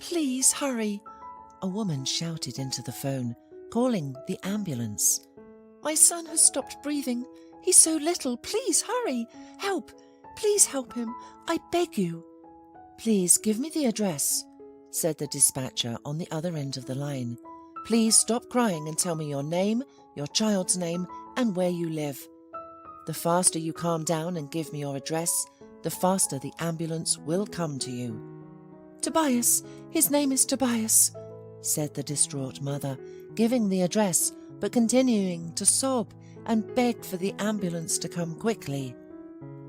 please hurry," a woman shouted into the phone, calling the ambulance. "My son has stopped breathing. He's so little. Please hurry. Help. Please help him. I beg you." "Please give me the address," said the dispatcher on the other end of the line. "Please stop crying and tell me your name, your child's name, and where you live. The faster you calm down and give me your address, the faster the ambulance will come to you." "Tobias, his name is Tobias," said the distraught mother, giving the address but continuing to sob and beg for the ambulance to come quickly.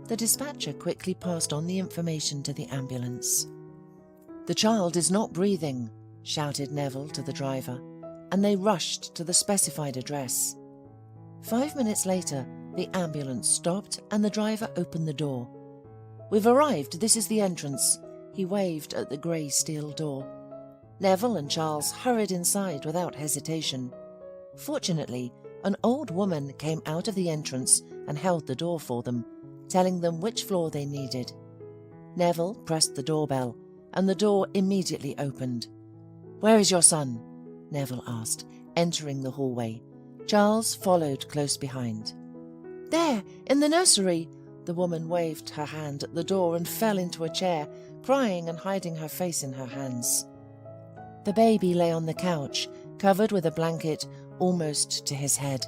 The dispatcher quickly passed on the information to the ambulance. "The child is not breathing," shouted Neville to the driver, and they rushed to the specified address. 5 minutes later, the ambulance stopped and the driver opened the door. "We've arrived. This is the entrance." He waved at the grey steel door. Neville and Charles hurried inside without hesitation. Fortunately, an old woman came out of the entrance and held the door for them, telling them which floor they needed. Neville pressed the doorbell, and the door immediately opened. "Where is your son?" Neville asked, entering the hallway. Charles followed close behind. "There, in the nursery." The woman waved her hand at the door and fell into a chair, crying and hiding her face in her hands. The baby lay on the couch, covered with a blanket almost to his head.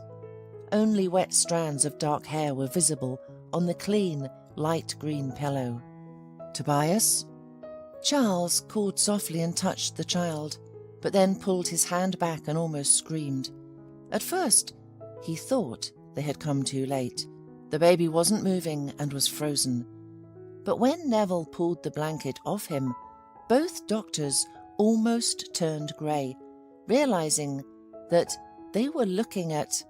Only wet strands of dark hair were visible on the clean, light green pillow. "Tobias?" Charles called softly and touched the child, but then pulled his hand back and almost screamed. At first, he thought they had come too late. The baby wasn't moving and was frozen. But when Neville pulled the blanket off him, both doctors almost turned grey, realizing that they were looking at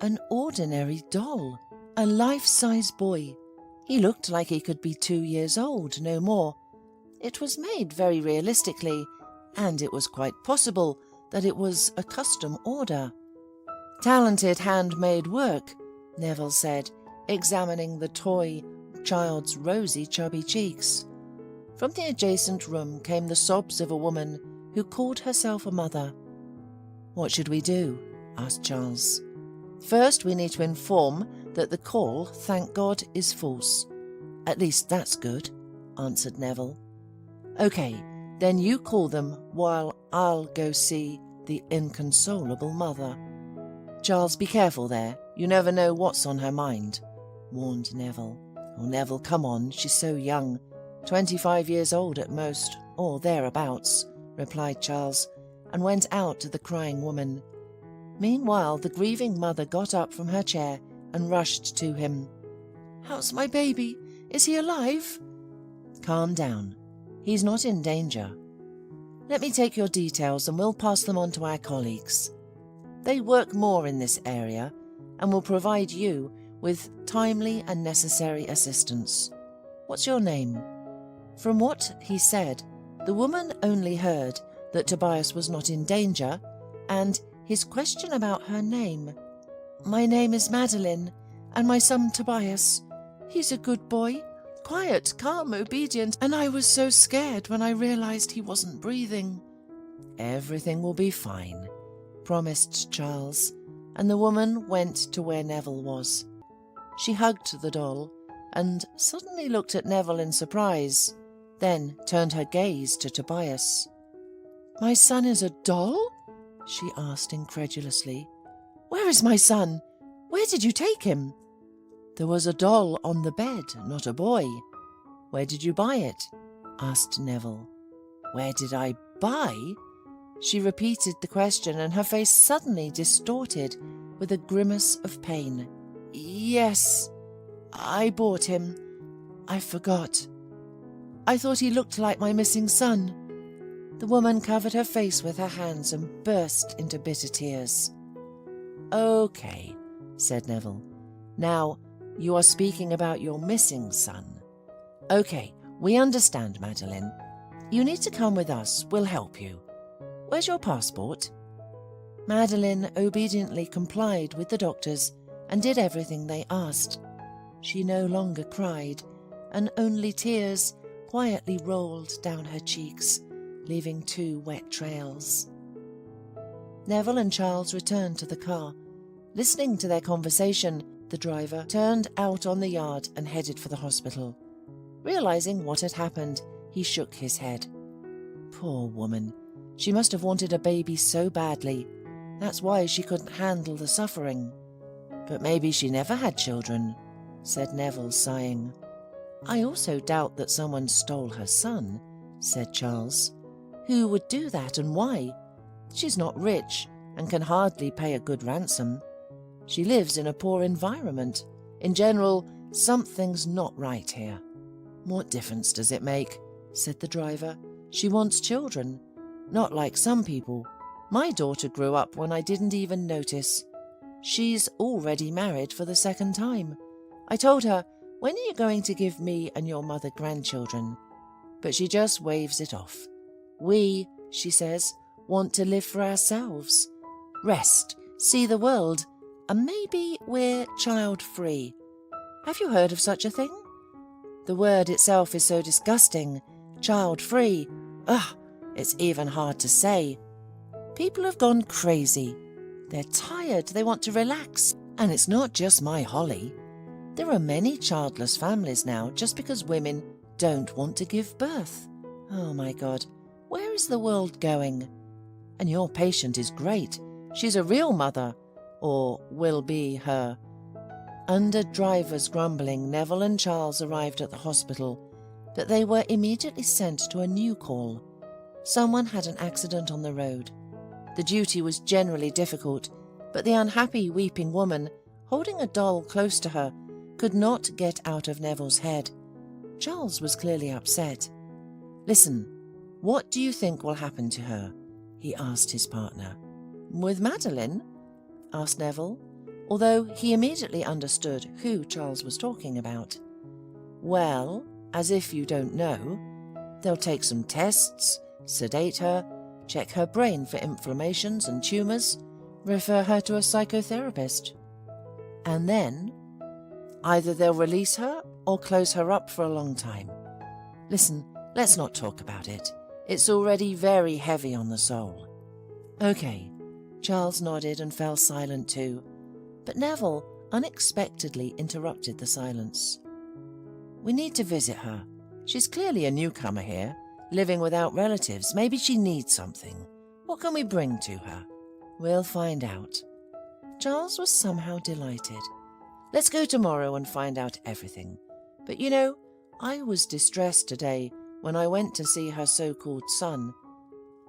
an ordinary doll, a life-size boy. He looked like he could be 2 years old, no more. It was made very realistically, and it was quite possible that it was a custom order. "Talented handmade work," Neville said, examining the toy child's rosy, chubby cheeks. From the adjacent room came the sobs of a woman who called herself a mother. "What should we do?" asked Charles. "First, we need to inform that the call, thank God, is false." "At least that's good," answered Neville. "Okay, then you call them while I'll go see the inconsolable mother." "Charles, be careful there. You never know what's on her mind," warned Neville. "Oh, Neville, come on, she's so young. 25 years old at most, or thereabouts," replied Charles, and went out to the crying woman. Meanwhile, the grieving mother got up from her chair and rushed to him. "How's my baby? Is he alive?" "Calm down. He's not in danger. Let me take your details and we'll pass them on to our colleagues. They work more in this area and will provide you with timely and necessary assistance. What's your name?" From what he said, the woman only heard that Tobias was not in danger and his question about her name. "My name is Madeline, and my son Tobias. He's a good boy, quiet, calm, obedient, and I was so scared when I realized he wasn't breathing." "Everything will be fine," promised Charles, and the woman went to where Neville was. She hugged the doll and suddenly looked at Neville in surprise, then turned her gaze to Tobias. "My son is a doll?" she asked incredulously. "Where is my son? Where did you take him?" "There was a doll on the bed, not a boy." "Where did you buy it?" asked Neville. "Where did I buy?" She repeated the question, and her face suddenly distorted with a grimace of pain. "Yes, I bought him. I forgot. I thought he looked like my missing son." The woman covered her face with her hands and burst into bitter tears. "Okay," said Neville. "Now, you are speaking about your missing son. Okay, we understand, Madeline. You need to come with us. We'll help you. Where's your passport?" Madeline obediently complied with the doctors and did everything they asked. She no longer cried, and only tears quietly rolled down her cheeks leaving 2 wet trails. Neville and Charles returned to the car. Listening to their conversation, the driver turned out on the yard and headed for the hospital. Realizing what had happened, he shook his head. Poor woman. She must have wanted a baby so badly. That's why she couldn't handle the suffering. But maybe she never had children, said Neville, sighing. I also doubt that someone stole her son, said Charles. Who would do that and why? She's not rich and can hardly pay a good ransom. She lives in a poor environment. In general, something's not right here. What difference does it make? Said the driver. She wants children. Not like some people. My daughter grew up when I didn't even notice. She's already married for the 2nd time. I told her, when are you going to give me and your mother grandchildren? But she just waves it off. We, she says, want to live for ourselves. Rest, see the world, and maybe we're child-free. Have you heard of such a thing? The word itself is so disgusting. Child-free. Ugh, it's even hard to say. People have gone crazy. They're tired, they want to relax. And it's not just my Holly. There are many childless families now just because women don't want to give birth. Oh my God, where is the world going? And your patient is great. She's a real mother, or will be her. Under driver's grumbling, Neville and Charles arrived at the hospital, but they were immediately sent to a new call. Someone had an accident on the road. The duty was generally difficult, but the unhappy weeping woman, holding a doll close to her, could not get out of Neville's head. Charles was clearly upset. Listen, what do you think will happen to her? He asked his partner. With Madeline? Asked Neville, although he immediately understood who Charles was talking about. Well, as if you don't know, they'll take some tests, sedate her, check her brain for inflammations and tumours, refer her to a psychotherapist. And then, either they'll release her or close her up for a long time. Listen, let's not talk about it. It's already very heavy on the soul. Okay, Charles nodded and fell silent too, but Neville unexpectedly interrupted the silence. We need to visit her. She's clearly a newcomer here, living without relatives. Maybe she needs something. What can we bring to her? We'll find out. Charles was somehow delighted. Let's go tomorrow and find out everything. But you know, I was distressed today when I went to see her so-called son.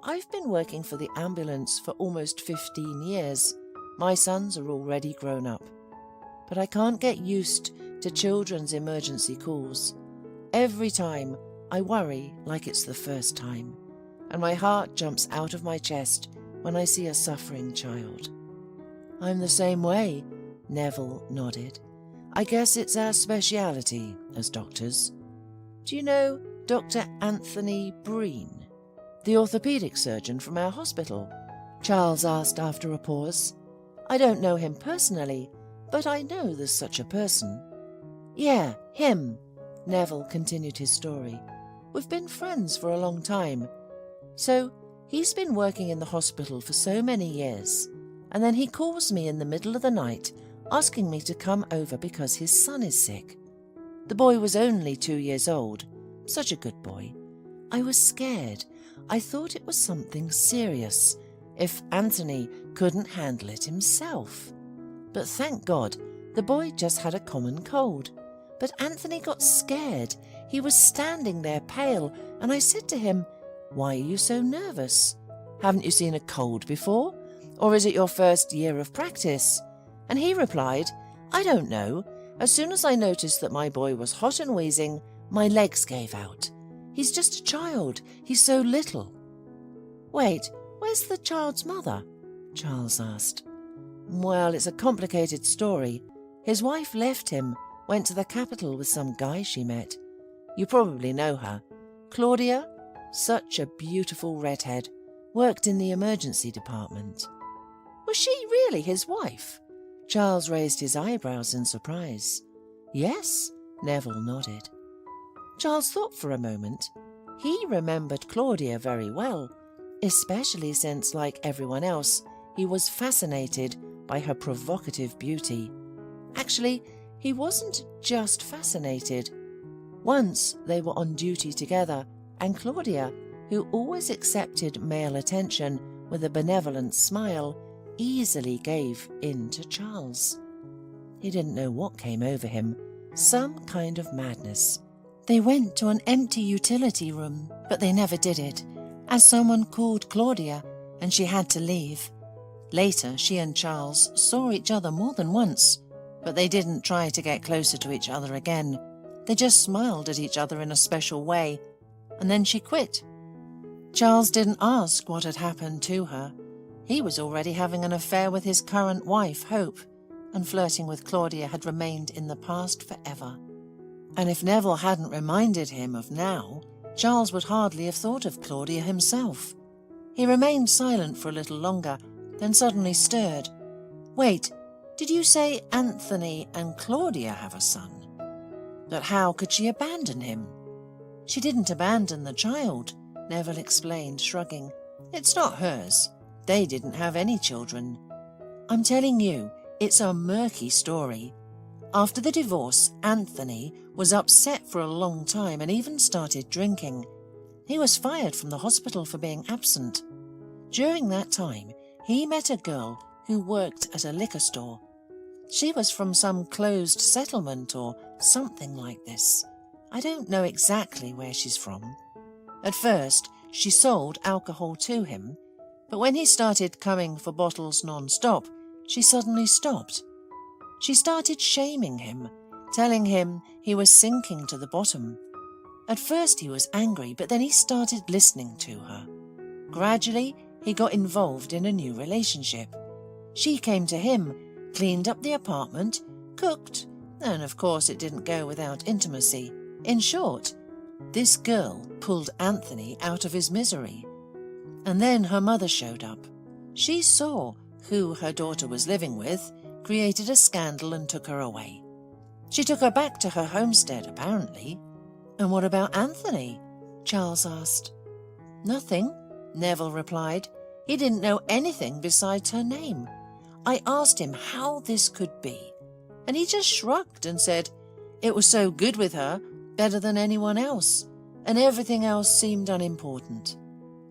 I've been working for the ambulance for almost 15 years. My sons are already grown up. But I can't get used to children's emergency calls. Every time I worry like it's the first time, and my heart jumps out of my chest when I see a suffering child. I'm the same way, Neville nodded. I guess it's our speciality as doctors. Do you know Dr. Anthony Breen, the orthopedic surgeon from our hospital? Charles asked after a pause. I don't know him personally, but I know there's such a person. Yeah, him. Neville continued his story. We've been friends for a long time. So, he's been working in the hospital for so many years, and then he calls me in the middle of the night asking me to come over because his son is sick. The boy was only 2 years old. Such a good boy. I was scared. I thought it was something serious, if Anthony couldn't handle it himself. But thank God, the boy just had a common cold. But Anthony got scared. He was standing there pale, and I said to him, "Why are you so nervous? Haven't you seen a cold before? Or is it your first year of practice?" And he replied, "I don't know. As soon as I noticed that my boy was hot and wheezing, my legs gave out. He's just a child. He's so little." Wait, where's the child's mother? Charles asked. Well, it's a complicated story. His wife left him, went to the capital with some guy she met. You probably know her. Claudia? Such a beautiful redhead. Worked in the emergency department. Was she really his wife? Charles raised his eyebrows in surprise. Yes, Neville nodded. Charles thought for a moment. He remembered Claudia very well, especially since, like everyone else, he was fascinated by her provocative beauty. Actually, he wasn't just fascinated. Once they were on duty together, and Claudia, who always accepted male attention with a benevolent smile, easily gave in to Charles. He didn't know what came over him, some kind of madness. They went to an empty utility room, but they never did it, as someone called Claudia and she had to leave. Later, she and Charles saw each other more than once, but they didn't try to get closer to each other again. They just smiled at each other in a special way, and then she quit. Charles didn't ask what had happened to her. He was already having an affair with his current wife, Hope, and flirting with Claudia had remained in the past forever. And if Neville hadn't reminded him of now, Charles would hardly have thought of Claudia himself. He remained silent for a little longer, then suddenly stirred. "Wait, did you say Anthony and Claudia have a son? But how could she abandon him?" "She didn't abandon the child," Neville explained, shrugging. "It's not hers. They didn't have any children. I'm telling you, it's a murky story. After the divorce, Anthony was upset for a long time and even started drinking. He was fired from the hospital for being absent. During that time, he met a girl who worked at a liquor store. She was from some closed settlement or something like this. I don't know exactly where she's from. At first, she sold alcohol to him, but when he started coming for bottles non-stop, she suddenly stopped. She started shaming him, telling him he was sinking to the bottom. At first he was angry, but then he started listening to her. Gradually, he got involved in a new relationship. She came to him, cleaned up the apartment, cooked, and of course it didn't go without intimacy. In short, this girl pulled Anthony out of his misery. And then her mother showed up. She saw who her daughter was living with, created a scandal and took her away. She took her back to her homestead, apparently. "And what about Anthony?" Charles asked. "Nothing," Neville replied. "He didn't know anything besides her name. I asked him how this could be, and he just shrugged and said it was so good with her, better than anyone else, and everything else seemed unimportant.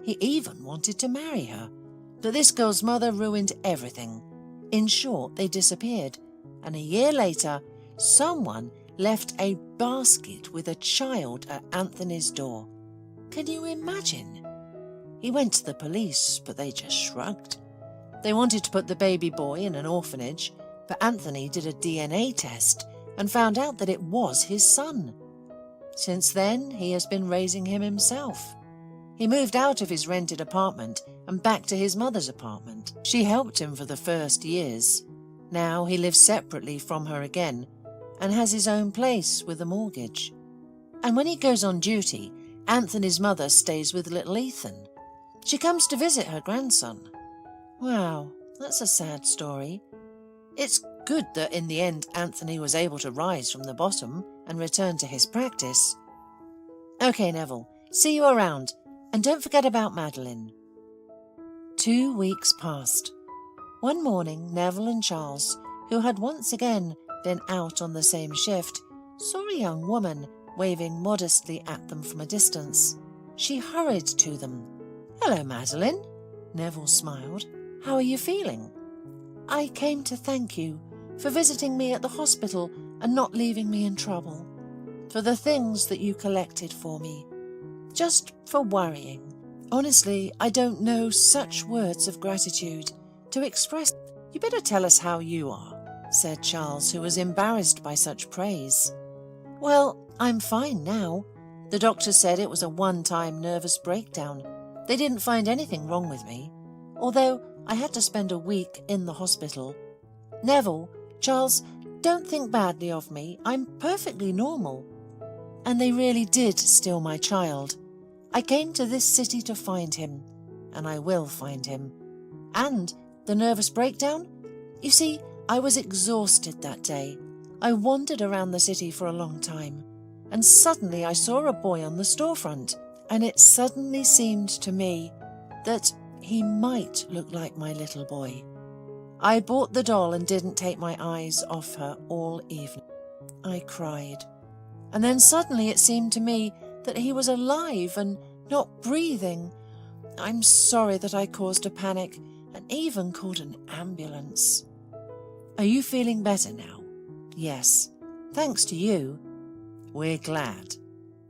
He even wanted to marry her, but this girl's mother ruined everything. In short, they disappeared, and a year later, someone left a basket with a child at Anthony's door. Can you imagine? He went to the police, but they just shrugged. They wanted to put the baby boy in an orphanage, but Anthony did a DNA test and found out that it was his son. Since then, he has been raising him himself. He moved out of his rented apartment and back to his mother's apartment. She helped him for the first years. Now he lives separately from her again and has his own place with a mortgage. And when he goes on duty, Anthony's mother stays with little Ethan. She comes to visit her grandson. Wow, that's a sad story. It's good that in the end Anthony was able to rise from the bottom and return to his practice. Okay, Neville, see you around, and don't forget about Madeline. 2 weeks passed. One morning, Neville and Charles, who had once again been out on the same shift, saw a young woman waving modestly at them from a distance. She hurried to them. "Hello, Madeline," Neville smiled. "How are you feeling?" "I came to thank you for visiting me at the hospital and not leaving me in trouble, for the things that you collected for me, just for worrying. Honestly, I don't know such words of gratitude to express." "You better tell us how you are," said Charles, who was embarrassed by such praise. "Well, I'm fine now. The doctor said it was a one-time nervous breakdown. They didn't find anything wrong with me, although I had to spend a week in the hospital. Neville, Charles, don't think badly of me. I'm perfectly normal. And they really did steal my child. I came to this city to find him, and I will find him. And the nervous breakdown? You see, I was exhausted that day. I wandered around the city for a long time, and suddenly I saw a boy on the storefront. and it suddenly seemed to me that he might look like my little boy. I bought the doll and didn't take my eyes off her all evening. I cried. And then suddenly it seemed to me that he was alive and not breathing. I'm sorry that I caused a panic and even called an ambulance. Are you feeling better now? Yes, thanks to you. We're glad,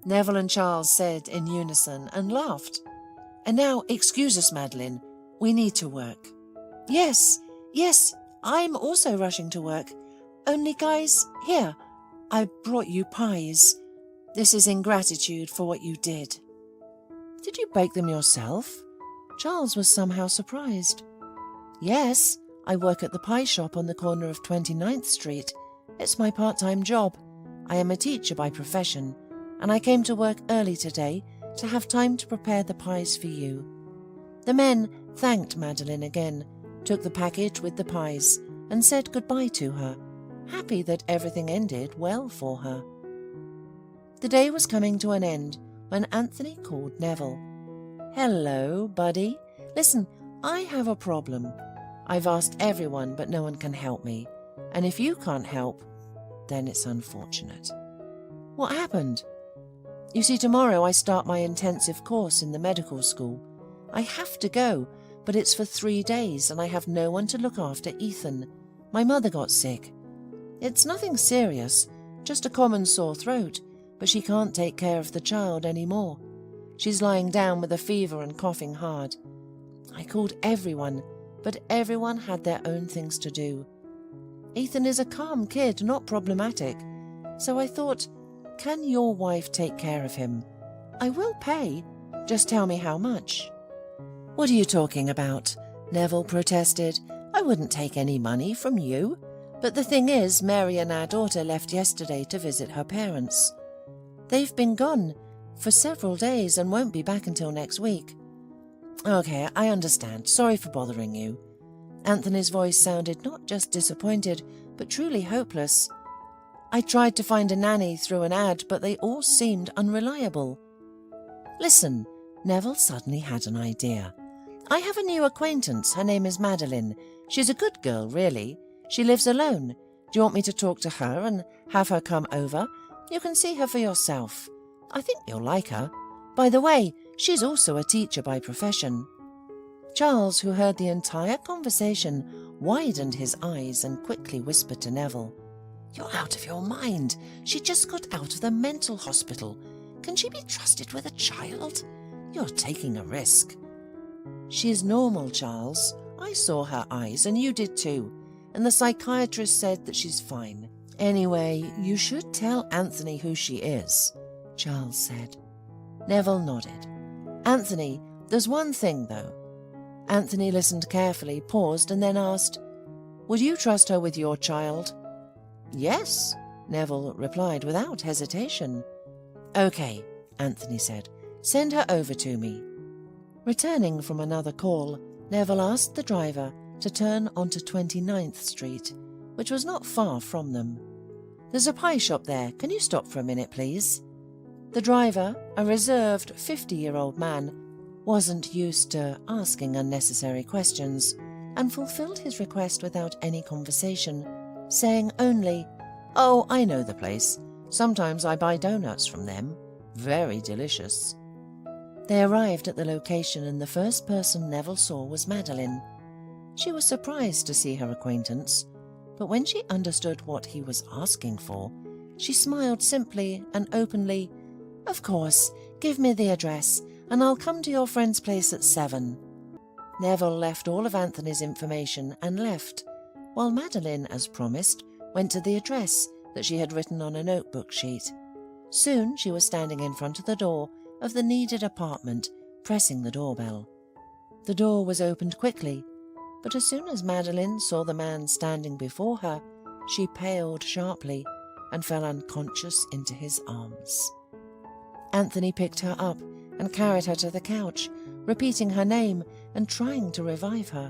Neville and Charles said in unison and laughed. And now, excuse us, Madeline. We need to work. Yes, I'm also rushing to work. Only, guys, here, I brought you pies. This is in gratitude for what you did. Did you bake them yourself? Charles was somehow surprised. Yes, I work at the pie shop on the corner of 29th Street. It's my part-time job. I am a teacher by profession, and I came to work early today to have time to prepare the pies for you. The men thanked Madeline again, took the package with the pies, and said goodbye to her, happy that everything ended well for her. The day was coming to an end when Anthony called Neville. Hello, buddy. Listen, I have a problem. I've asked everyone, but no one can help me. And if you can't help, then it's unfortunate. What happened? You see, tomorrow I start my intensive course in the medical school. I have to go, but it's for 3 days and I have no one to look after Ethan. My mother got sick. It's nothing serious, just a common sore throat, but she can't take care of the child anymore. She's lying down with a fever and coughing hard. I called everyone, but everyone had their own things to do. Ethan is a calm kid, not problematic, so I thought, can your wife take care of him? I will pay, just tell me how much. What are you talking about? Neville protested. I wouldn't take any money from you. But the thing is, Mary and our daughter left yesterday to visit her parents. They've been gone for several days and won't be back until next week. Okay, I understand. Sorry for bothering you. Anthony's voice sounded not just disappointed, but truly hopeless. I tried to find a nanny through an ad, but they all seemed unreliable. Listen, Neville suddenly had an idea. I have a new acquaintance. Her name is Madeline. She's a good girl, really. She lives alone. Do you want me to talk to her and have her come over? You can see her for yourself. I think you'll like her. By the way, she's also a teacher by profession. Charles, who heard the entire conversation, widened his eyes and quickly whispered to Neville, You're out of your mind. She just got out of the mental hospital. Can she be trusted with a child? You're taking a risk. She's normal, Charles. I saw her eyes, and you did too. And the psychiatrist said that she's fine. Anyway, you should tell Anthony who she is, Charles said. Neville nodded. Anthony, there's one thing, though. Anthony listened carefully, paused, and then asked, Would you trust her with your child? Yes, Neville replied without hesitation. Okay, Anthony said. Send her over to me. Returning from another call, Neville asked the driver to turn onto 29th Street, which was not far from them. There's a pie shop there. Can you stop for a minute, please? The driver, a reserved 50-year-old man, wasn't used to asking unnecessary questions and fulfilled his request without any conversation, saying only, Oh, I know the place. Sometimes I buy donuts from them. Very delicious. They arrived at the location and the first person Neville saw was Madeline. She was surprised to see her acquaintance, but when she understood what he was asking for, she smiled simply and openly. Of course, give me the address and I'll come to your friend's place at 7. Neville left all of Anthony's information and left, while Madeline, as promised, went to the address that she had written on a notebook sheet. Soon she was standing in front of the door of the needed apartment, pressing the doorbell. The door was opened quickly, but as soon as Madeline saw the man standing before her, she paled sharply and fell unconscious into his arms. Anthony picked her up and carried her to the couch, repeating her name and trying to revive her.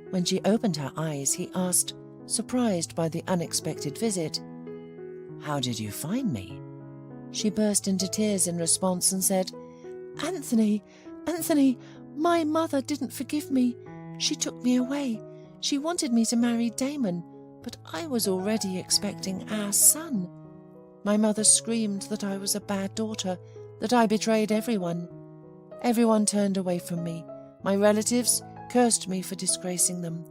When she opened her eyes, he asked, surprised by the unexpected visit, How did you find me? She burst into tears in response and said, Anthony, my mother didn't forgive me. She took me away. She wanted me to marry Damon, but I was already expecting our son. My mother screamed that I was a bad daughter, that I betrayed everyone. Everyone turned away from me. My relatives cursed me for disgracing them.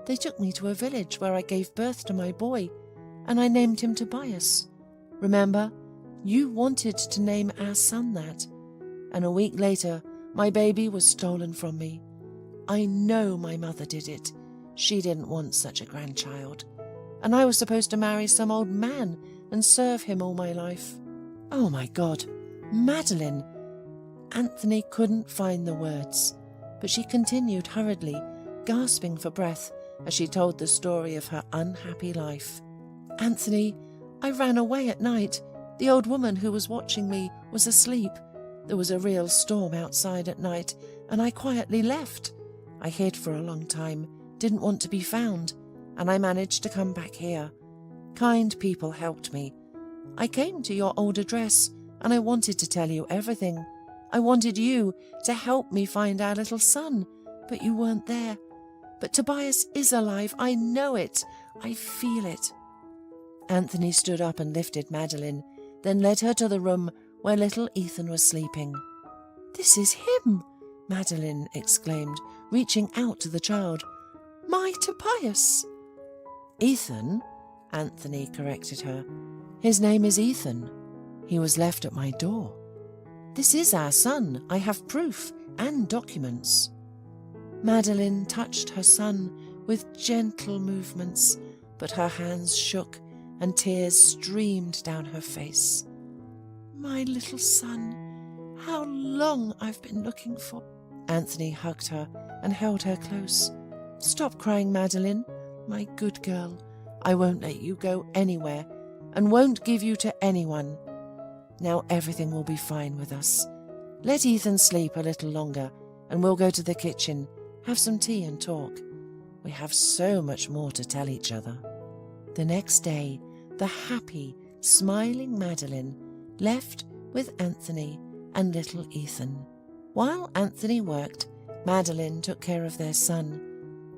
They took me to a village where I gave birth to my boy, and I named him Tobias. Remember, you wanted to name our son that, and a week later my baby was stolen from me. I know my mother did it. She didn't want such a grandchild, and I was supposed to marry some old man and serve him all my life. Oh my God, Madeline! Anthony couldn't find the words, but she continued hurriedly, gasping for breath as she told the story of her unhappy life. Anthony, I ran away at night. The old woman who was watching me was asleep. There was a real storm outside at night, and I quietly left. I hid for a long time, didn't want to be found, and I managed to come back here. Kind people helped me. I came to your old address, and I wanted to tell you everything. I wanted you to help me find our little son, but you weren't there. But Tobias is alive. I know it. I feel it. Anthony stood up and lifted Madeline, then led her to the room where little Ethan was sleeping. "This is him," Madeline exclaimed, reaching out to the child. "My Tobias!" "Ethan," Anthony corrected her. "His name is Ethan. He was left at my door. This is our son. I have proof and documents." Madeline touched her son with gentle movements, but her hands shook and tears streamed down her face. "My little son, how long I've been looking for." Anthony hugged her and held her close. "Stop crying, Madeline, my good girl. I won't let you go anywhere and won't give you to anyone. Now everything will be fine with us. Let Ethan sleep a little longer and we'll go to the kitchen, have some tea and talk. We have so much more to tell each other." The next day, the happy, smiling Madeline left with Anthony and little Ethan. While Anthony worked, Madeline took care of their son,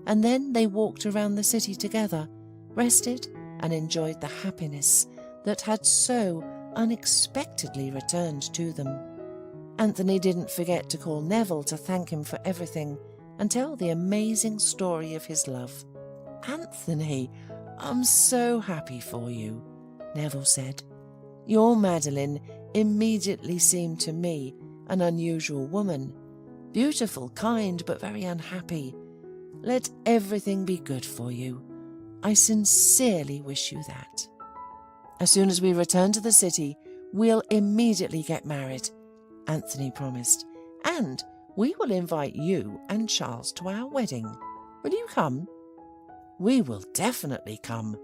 and then they walked around the city together, rested and enjoyed the happiness that had so unexpectedly returned to them. Anthony didn't forget to call Neville to thank him for everything and tell the amazing story of his love. "Anthony, I'm so happy for you," Neville said. "Your Madeline immediately seemed to me an unusual woman. Beautiful, kind, but very unhappy. Let everything be good for you. I sincerely wish you that. As soon as we return to the city, we'll immediately get married," Anthony promised, "and we will invite you and Charles to our wedding. Will you come?" "We will definitely come."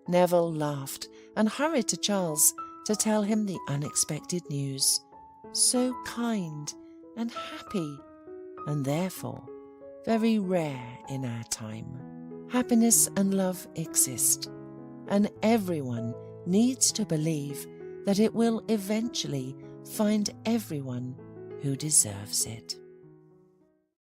Neville laughed and hurried to Charles to tell him the unexpected news. So kind and happy, and therefore very rare in our time. Happiness and love exist, and everyone needs to believe that it will eventually find everyone who deserves it.